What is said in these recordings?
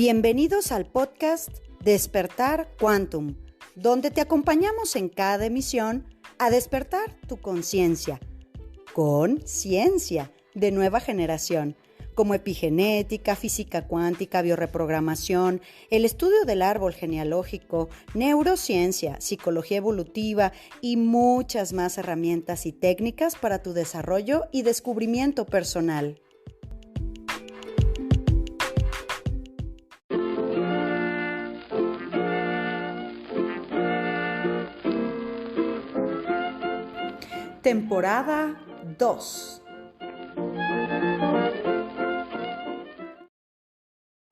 Bienvenidos al podcast Despertar Quantum, donde te acompañamos en cada emisión a despertar tu conciencia con ciencia de nueva generación, como epigenética, física cuántica, biorreprogramación, el estudio del árbol genealógico, neurociencia, psicología evolutiva y muchas más herramientas y técnicas para tu desarrollo y descubrimiento personal. Temporada 2.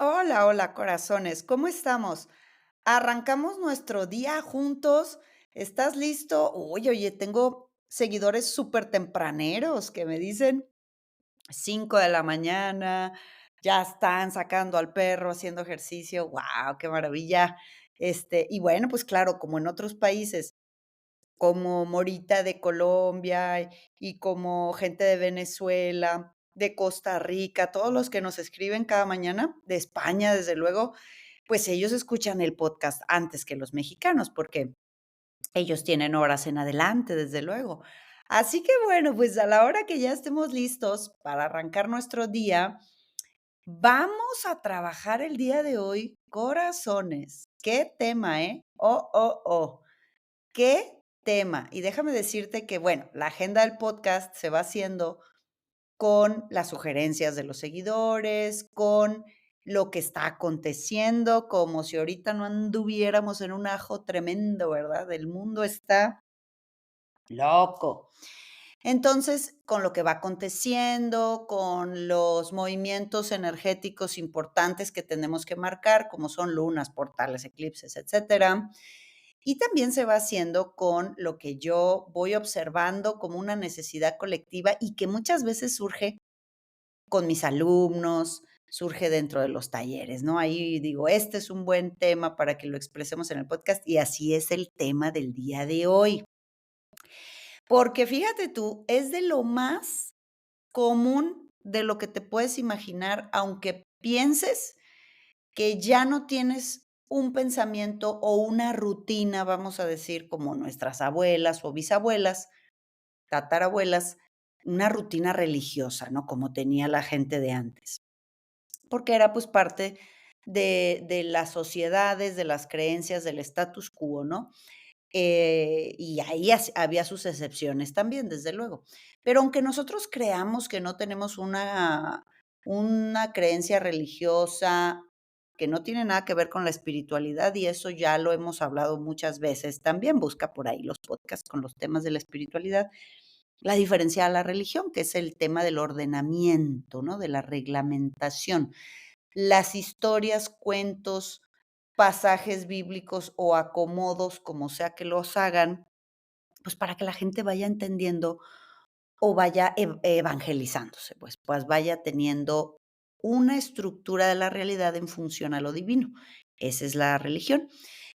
Hola, corazones, ¿cómo estamos? Arrancamos nuestro día juntos. ¿Estás listo? Oye, tengo seguidores súper tempraneros que me dicen 5 de la mañana, ya están sacando al perro, haciendo ejercicio. ¡Wow! ¡Qué maravilla! Y bueno, pues claro, como en otros países, como Morita de Colombia y como gente de Venezuela, de Costa Rica, todos los que nos escriben cada mañana, de España, desde luego, pues ellos escuchan el podcast antes que los mexicanos, porque ellos tienen horas en adelante, desde luego. Así que bueno, pues a la hora que ya estemos listos para arrancar nuestro día, vamos a trabajar el día de hoy, corazones. Qué tema, ¿eh? Oh. ¿Qué tema? Y déjame decirte que, bueno, la agenda del podcast se va haciendo con las sugerencias de los seguidores, con lo que está aconteciendo, como si ahorita no anduviéramos en un ajo tremendo, ¿verdad? El mundo está loco. Entonces, con lo que va aconteciendo, con los movimientos energéticos importantes que tenemos que marcar, como son lunas, portales, eclipses, etcétera. Y también se va haciendo con lo que yo voy observando como una necesidad colectiva y que muchas veces surge con mis alumnos, surge dentro de los talleres, ¿no? Ahí digo, este es un buen tema para que lo expresemos en el podcast y así es el tema del día de hoy. Porque fíjate tú, es de lo más común de lo que te puedes imaginar, aunque pienses que ya no tienes un pensamiento o una rutina, vamos a decir, como nuestras abuelas o bisabuelas, tatarabuelas, una rutina religiosa, ¿no? Como tenía la gente de antes, porque era, pues, parte de las sociedades, de las creencias, del status quo, ¿no? Y ahí había sus excepciones también, desde luego. Pero aunque nosotros creamos que no tenemos una creencia religiosa que no tiene nada que ver con la espiritualidad, y eso ya lo hemos hablado muchas veces, también busca por ahí los podcasts con los temas de la espiritualidad, la diferencia a la religión, que es el tema del ordenamiento, ¿no? De la reglamentación. Las historias, cuentos, pasajes bíblicos o acomodos, como sea que los hagan, pues, para que la gente vaya entendiendo o vaya evangelizándose, pues vaya teniendo una estructura de la realidad en función a lo divino. Esa es la religión.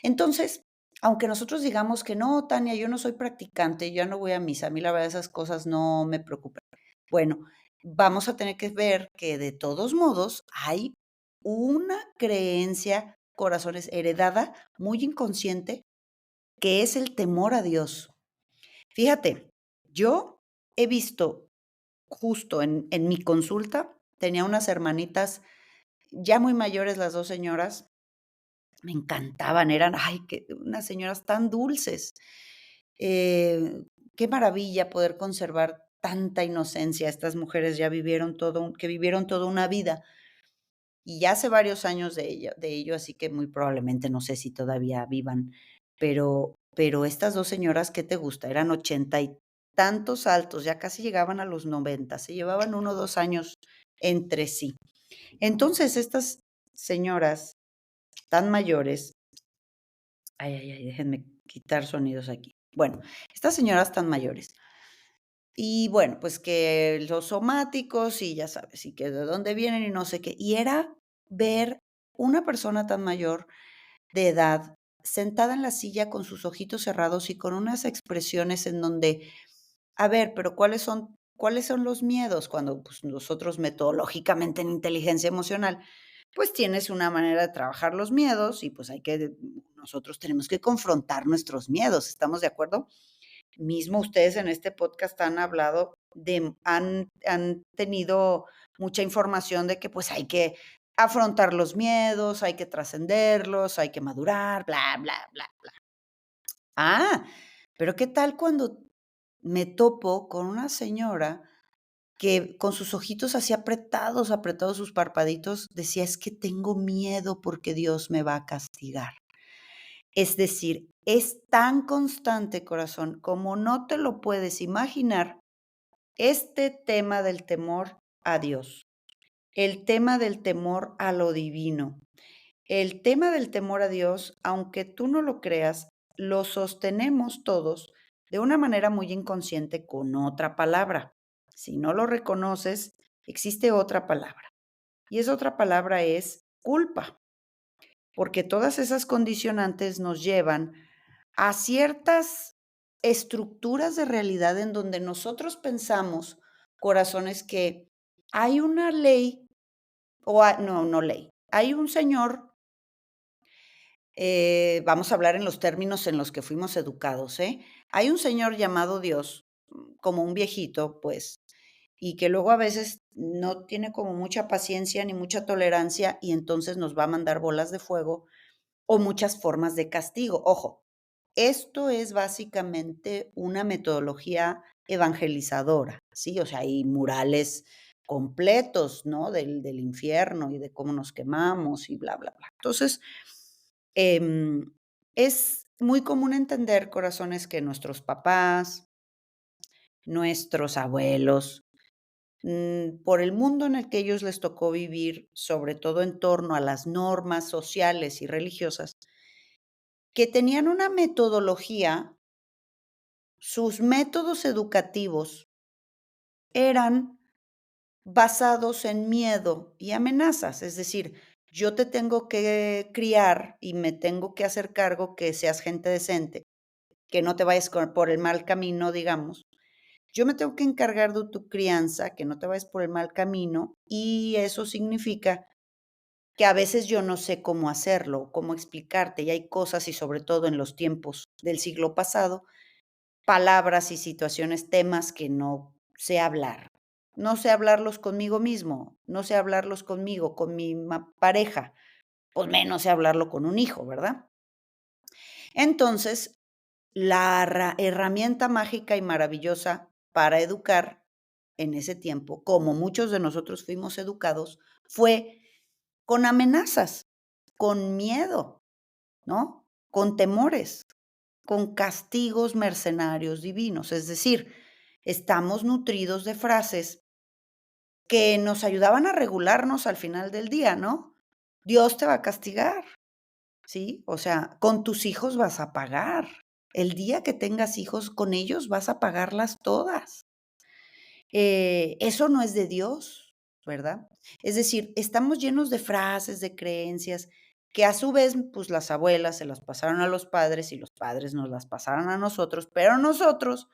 Entonces, aunque nosotros digamos que no, Tania, yo no soy practicante, yo no voy a misa, a mí la verdad esas cosas no me preocupan. Bueno, vamos a tener que ver que de todos modos hay una creencia, corazones, heredada, muy inconsciente, que es el temor a Dios. Fíjate, yo he visto justo en mi consulta, tenía unas hermanitas ya muy mayores, las 2 señoras, me encantaban, eran, ay, que unas señoras tan dulces. Qué maravilla poder conservar tanta inocencia. Estas mujeres ya vivieron que vivieron toda una vida. Y ya hace varios años de ello, así que muy probablemente no sé si todavía vivan, pero estas 2 señoras, ¿qué te gusta? Eran 80 y tantos altos, ya casi llegaban a los 90, se llevaban 1 o 2 años entre sí. Entonces, estas señoras tan mayores déjenme quitar sonidos aquí. Bueno, estas señoras tan mayores, y bueno, pues que los somáticos y ya sabes, y que de dónde vienen y no sé qué. Y era ver una persona tan mayor de edad sentada en la silla con sus ojitos cerrados y con unas expresiones en donde, a ver, pero ¿cuáles son los miedos? Cuando, pues, nosotros metodológicamente en inteligencia emocional, pues tienes una manera de trabajar los miedos y pues nosotros tenemos que confrontar nuestros miedos, ¿estamos de acuerdo? Mismo ustedes en este podcast han hablado han tenido mucha información de que, pues, hay que afrontar los miedos, hay que trascenderlos, hay que madurar, bla, bla, bla, bla. Ah, pero, ¿qué tal cuando me topo con una señora que con sus ojitos así apretados, apretados sus parpaditos, decía: "Es que tengo miedo porque Dios me va a castigar"? Es decir, es tan constante, corazón, como no te lo puedes imaginar, este tema del temor a Dios, el tema del temor a lo divino, el tema del temor a Dios, aunque tú no lo creas, lo sostenemos todos de una manera muy inconsciente con otra palabra. Si no lo reconoces, existe otra palabra, y esa otra palabra es culpa, porque todas esas condicionantes nos llevan a ciertas estructuras de realidad en donde nosotros pensamos, corazones, que hay una ley no, no ley, hay un señor, vamos a hablar en los términos en los que fuimos educados, ¿eh? Hay un señor llamado Dios, como un viejito, pues, y que luego a veces no tiene como mucha paciencia ni mucha tolerancia y entonces nos va a mandar bolas de fuego o muchas formas de castigo. Ojo, esto es básicamente una metodología evangelizadora, ¿sí? O sea, hay murales completos, ¿no? Del infierno y de cómo nos quemamos y bla, bla, bla. Entonces, em, es muy común entender, corazones, que nuestros papás, nuestros abuelos, por el mundo en el que ellos les tocó vivir, sobre todo en torno a las normas sociales y religiosas, que tenían una metodología, sus métodos educativos eran basados en miedo y amenazas. Es decir, yo te tengo que criar y me tengo que hacer cargo que seas gente decente, que no te vayas por el mal camino, digamos. Yo me tengo que encargar de tu crianza, que no te vayas por el mal camino, y eso significa que a veces yo no sé cómo hacerlo, cómo explicarte, y hay cosas, y sobre todo en los tiempos del siglo pasado, palabras y situaciones, temas que no sé hablar. No sé hablarlos conmigo mismo, no sé hablarlos conmigo, con mi pareja, pues menos sé hablarlo con un hijo, ¿verdad? Entonces, la herramienta mágica y maravillosa para educar en ese tiempo, como muchos de nosotros fuimos educados, fue con amenazas, con miedo, ¿no? Con temores, con castigos mercenarios divinos. Es decir, estamos nutridos de frases que nos ayudaban a regularnos al final del día, ¿no? Dios te va a castigar, ¿sí? O sea, con tus hijos vas a pagar. El día que tengas hijos, con ellos vas a pagarlas todas. Eso no es de Dios, ¿verdad? Es decir, estamos llenos de frases, de creencias, que a su vez, pues las abuelas se las pasaron a los padres y los padres nos las pasaron a nosotros, pero nosotros,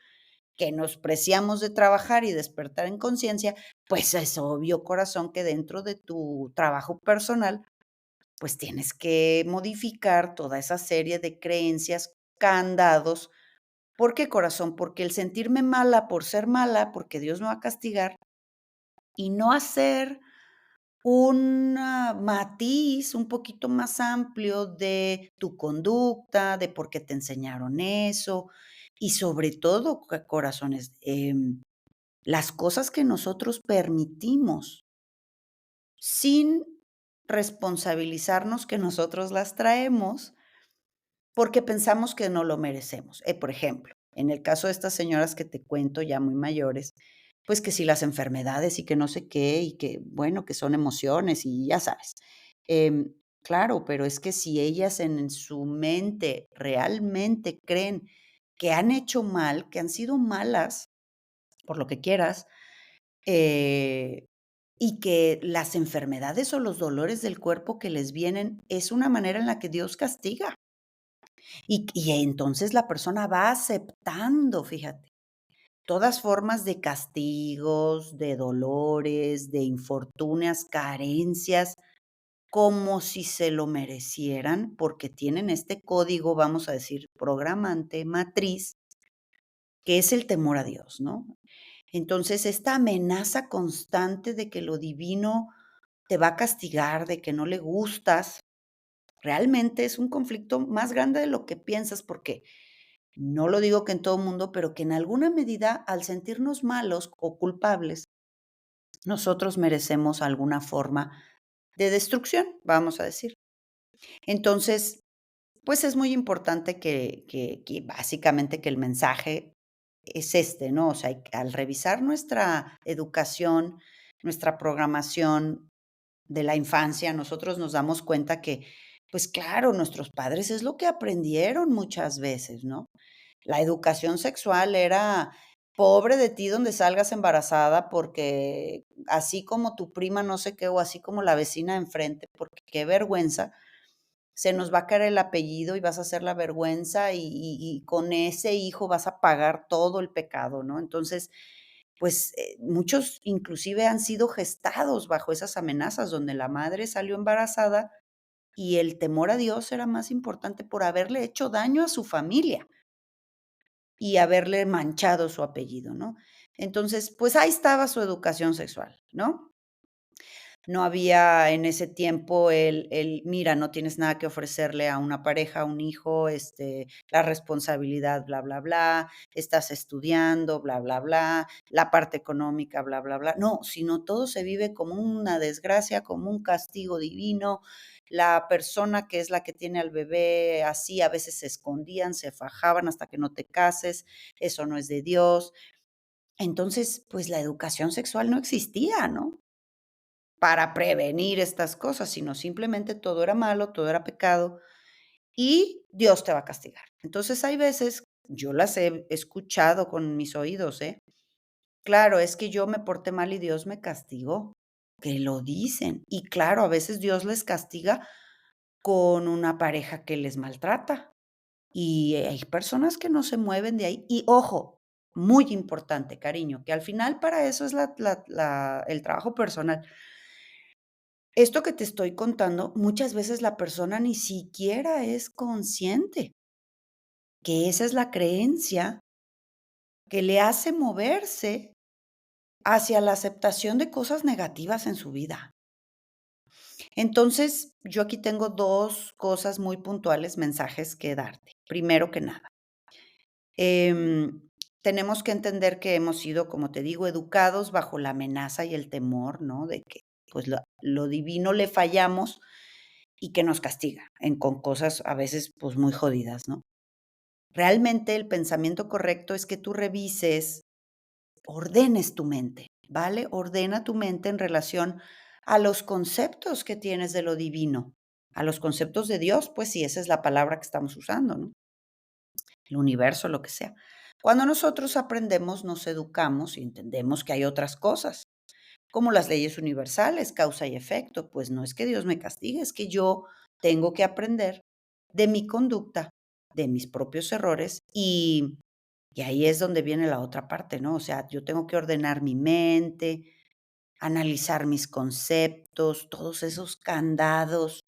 que nos preciamos de trabajar y despertar en conciencia, pues es obvio, corazón, que dentro de tu trabajo personal, pues tienes que modificar toda esa serie de creencias, candados. ¿Por qué, corazón? Porque el sentirme mala por ser mala, porque Dios me va a castigar, y no hacer un matiz un poquito más amplio de tu conducta, de por qué te enseñaron eso, y sobre todo, corazones, las cosas que nosotros permitimos sin responsabilizarnos que nosotros las traemos porque pensamos que no lo merecemos. Por ejemplo, en el caso de estas señoras que te cuento, ya muy mayores, pues que si las enfermedades y que no sé qué, y que bueno, que son emociones y ya sabes. Claro, pero es que si ellas en su mente realmente creen que han hecho mal, que han sido malas, por lo que quieras, eh, y que las enfermedades o los dolores del cuerpo que les vienen es una manera en la que Dios castiga. Y entonces la persona va aceptando, fíjate, todas formas de castigos, de dolores, de infortunios, carencias, como si se lo merecieran, porque tienen este código, vamos a decir, programante, matriz, que es el temor a Dios, ¿no? Entonces, esta amenaza constante de que lo divino te va a castigar, de que no le gustas, realmente es un conflicto más grande de lo que piensas, porque no lo digo que en todo mundo, pero que en alguna medida, al sentirnos malos o culpables, nosotros merecemos alguna forma de destrucción, vamos a decir. Entonces, pues es muy importante que básicamente que el mensaje es este, ¿no? O sea, al revisar nuestra educación, nuestra programación de la infancia, nosotros nos damos cuenta que, pues claro, nuestros padres es lo que aprendieron muchas veces, ¿no? La educación sexual era: "Pobre de ti donde salgas embarazada, porque así como tu prima no sé qué, o así como la vecina de enfrente, porque qué vergüenza, se nos va a caer el apellido y vas a ser la vergüenza, y con ese hijo vas a pagar todo el pecado", ¿no? Entonces, pues, muchos inclusive han sido gestados bajo esas amenazas, donde la madre salió embarazada y el temor a Dios era más importante por haberle hecho daño a su familia y haberle manchado su apellido, ¿no? Entonces, pues, ahí estaba su educación sexual, ¿no? No había en ese tiempo mira, no tienes nada que ofrecerle a una pareja, a un hijo, la responsabilidad, bla, bla, bla, estás estudiando, bla, bla, bla, la parte económica, bla, bla, bla. No, sino todo se vive como una desgracia, como un castigo divino. La persona que es la que tiene al bebé así, a veces se escondían, se fajaban hasta que no te cases, eso no es de Dios. Entonces, pues la educación sexual no existía, ¿no? Para prevenir estas cosas, sino simplemente todo era malo, todo era pecado y Dios te va a castigar. Entonces, hay veces, yo las he escuchado con mis oídos, ¿eh? Claro, es que yo me porté mal y Dios me castigó, que lo dicen. Y claro, a veces Dios les castiga con una pareja que les maltrata y hay personas que no se mueven de ahí. Y ojo, muy importante, cariño, que al final para eso es el trabajo personal. Esto que te estoy contando, muchas veces la persona ni siquiera es consciente, que esa es la creencia que le hace moverse hacia la aceptación de cosas negativas en su vida. Entonces, yo aquí tengo 2 cosas muy puntuales, mensajes que darte. Primero que nada, em, tenemos que entender que hemos sido, como te digo, educados bajo la amenaza y el temor, ¿no? De que, pues, lo divino le fallamos y que nos castiga con cosas a veces, pues, muy jodidas, ¿no? Realmente el pensamiento correcto es que tú revises, ordenes tu mente, ¿vale? Ordena tu mente en relación a los conceptos que tienes de lo divino, a los conceptos de Dios, pues, si esa es la palabra que estamos usando, ¿no? El universo, lo que sea. Cuando nosotros aprendemos, nos educamos y entendemos que hay otras cosas, como las leyes universales, causa y efecto. Pues no es que Dios me castigue, es que yo tengo que aprender de mi conducta, de mis propios errores y ahí es donde viene la otra parte, ¿no? O sea, yo tengo que ordenar mi mente, analizar mis conceptos, todos esos candados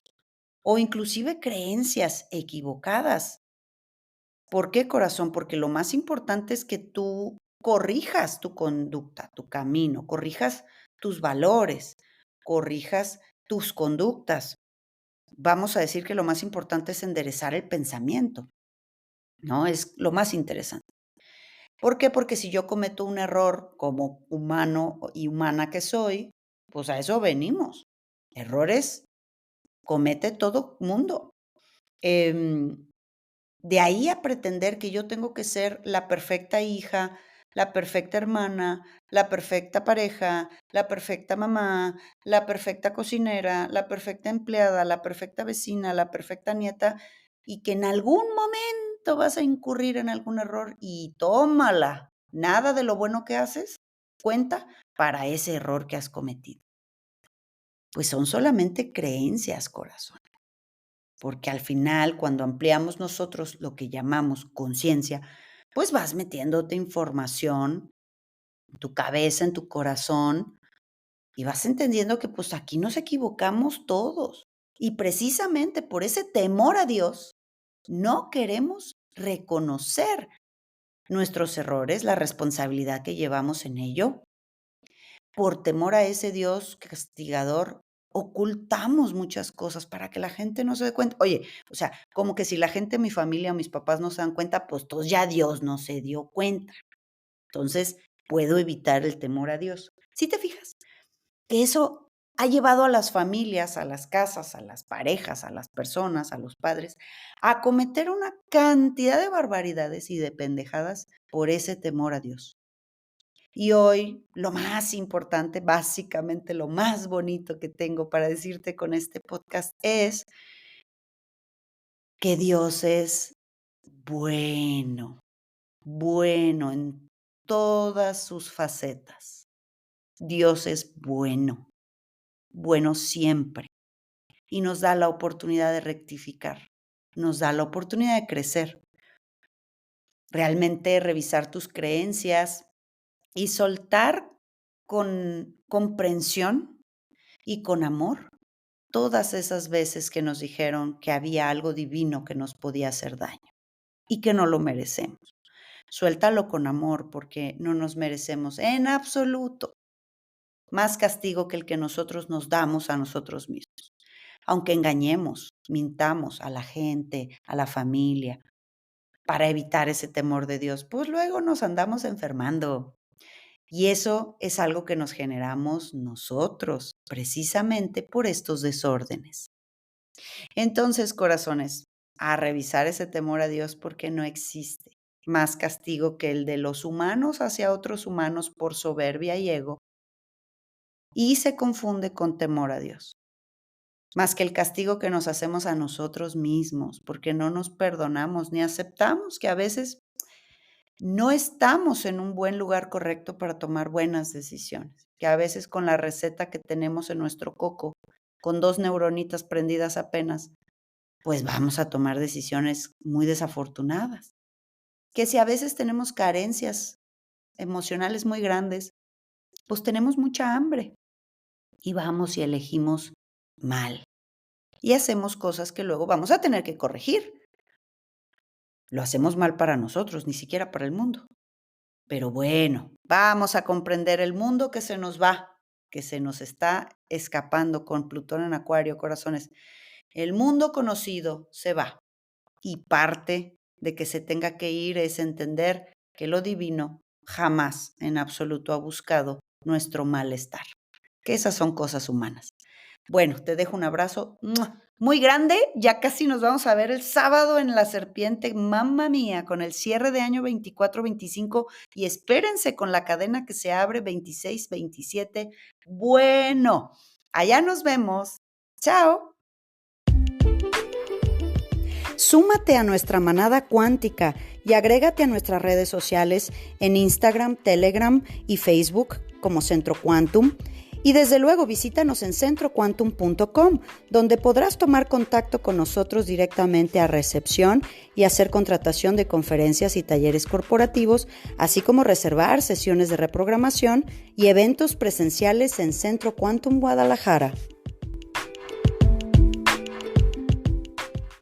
o inclusive creencias equivocadas. ¿Por qué, corazón? Porque lo más importante es que tú corrijas tu conducta, tu camino, corrijas tus valores, corrijas tus conductas. Vamos a decir que lo más importante es enderezar el pensamiento, ¿no? Es lo más interesante. ¿Por qué? Porque si yo cometo un error como humano y humana que soy, pues a eso venimos. Errores comete todo mundo. Em, De ahí a pretender que yo tengo que ser la perfecta hija, la perfecta hermana, la perfecta pareja, la perfecta mamá, la perfecta cocinera, la perfecta empleada, la perfecta vecina, la perfecta nieta, y que en algún momento vas a incurrir en algún error y tómala. Nada de lo bueno que haces cuenta para ese error que has cometido. Pues son solamente creencias, corazón. Porque al final, cuando ampliamos nosotros lo que llamamos conciencia, pues vas metiéndote información en tu cabeza, en tu corazón, y vas entendiendo que, pues, aquí nos equivocamos todos. Y precisamente por ese temor a Dios, no queremos reconocer nuestros errores, la responsabilidad que llevamos en ello. Por temor a ese Dios castigador, ocultamos muchas cosas para que la gente no se dé cuenta. Oye, o sea, como que si la gente, mi familia o mis papás no se dan cuenta, pues entonces ya Dios no se dio cuenta. Entonces, puedo evitar el temor a Dios. ¿Sí te fijas? Que eso ha llevado a las familias, a las casas, a las parejas, a las personas, a los padres, a cometer una cantidad de barbaridades y de pendejadas por ese temor a Dios. Y hoy, lo más importante, básicamente lo más bonito que tengo para decirte con este podcast es que Dios es bueno, bueno en todas sus facetas. Dios es bueno, bueno siempre. Y nos da la oportunidad de rectificar, nos da la oportunidad de crecer, realmente revisar tus creencias y soltar con comprensión y con amor todas esas veces que nos dijeron que había algo divino que nos podía hacer daño y que no lo merecemos. Suéltalo con amor porque no nos merecemos en absoluto más castigo que el que nosotros nos damos a nosotros mismos. Aunque engañemos, mintamos a la gente, a la familia, para evitar ese temor de Dios, pues luego nos andamos enfermando. Y eso es algo que nos generamos nosotros, precisamente por estos desórdenes. Entonces, corazones, a revisar ese temor a Dios porque no existe más castigo que el de los humanos hacia otros humanos por soberbia y ego, y se confunde con temor a Dios. Más que el castigo que nos hacemos a nosotros mismos, porque no nos perdonamos ni aceptamos que a veces no estamos en un buen lugar correcto para tomar buenas decisiones, que a veces con la receta que tenemos en nuestro coco, con 2 neuronitas prendidas apenas, pues vamos a tomar decisiones muy desafortunadas. Que si a veces tenemos carencias emocionales muy grandes, pues tenemos mucha hambre y vamos y elegimos mal. Y hacemos cosas que luego vamos a tener que corregir. Lo hacemos mal para nosotros, ni siquiera para el mundo. Pero bueno, vamos a comprender el mundo que se nos va, que se nos está escapando con Plutón en Acuario, corazones. El mundo conocido se va y parte de que se tenga que ir es entender que lo divino jamás en absoluto ha buscado nuestro malestar, que esas son cosas humanas. Bueno, te dejo un abrazo muy grande. Ya casi nos vamos a ver el sábado en La Serpiente, mamma mía, con el cierre de año 24-25 y espérense con la cadena que se abre 26-27. Bueno, allá nos vemos. Chao. Súmate a nuestra manada cuántica y agrégate a nuestras redes sociales en Instagram, Telegram y Facebook como Centro Quantum. Y desde luego visítanos en centroquantum.com, donde podrás tomar contacto con nosotros directamente a recepción y hacer contratación de conferencias y talleres corporativos, así como reservar sesiones de reprogramación y eventos presenciales en Centro Quantum Guadalajara.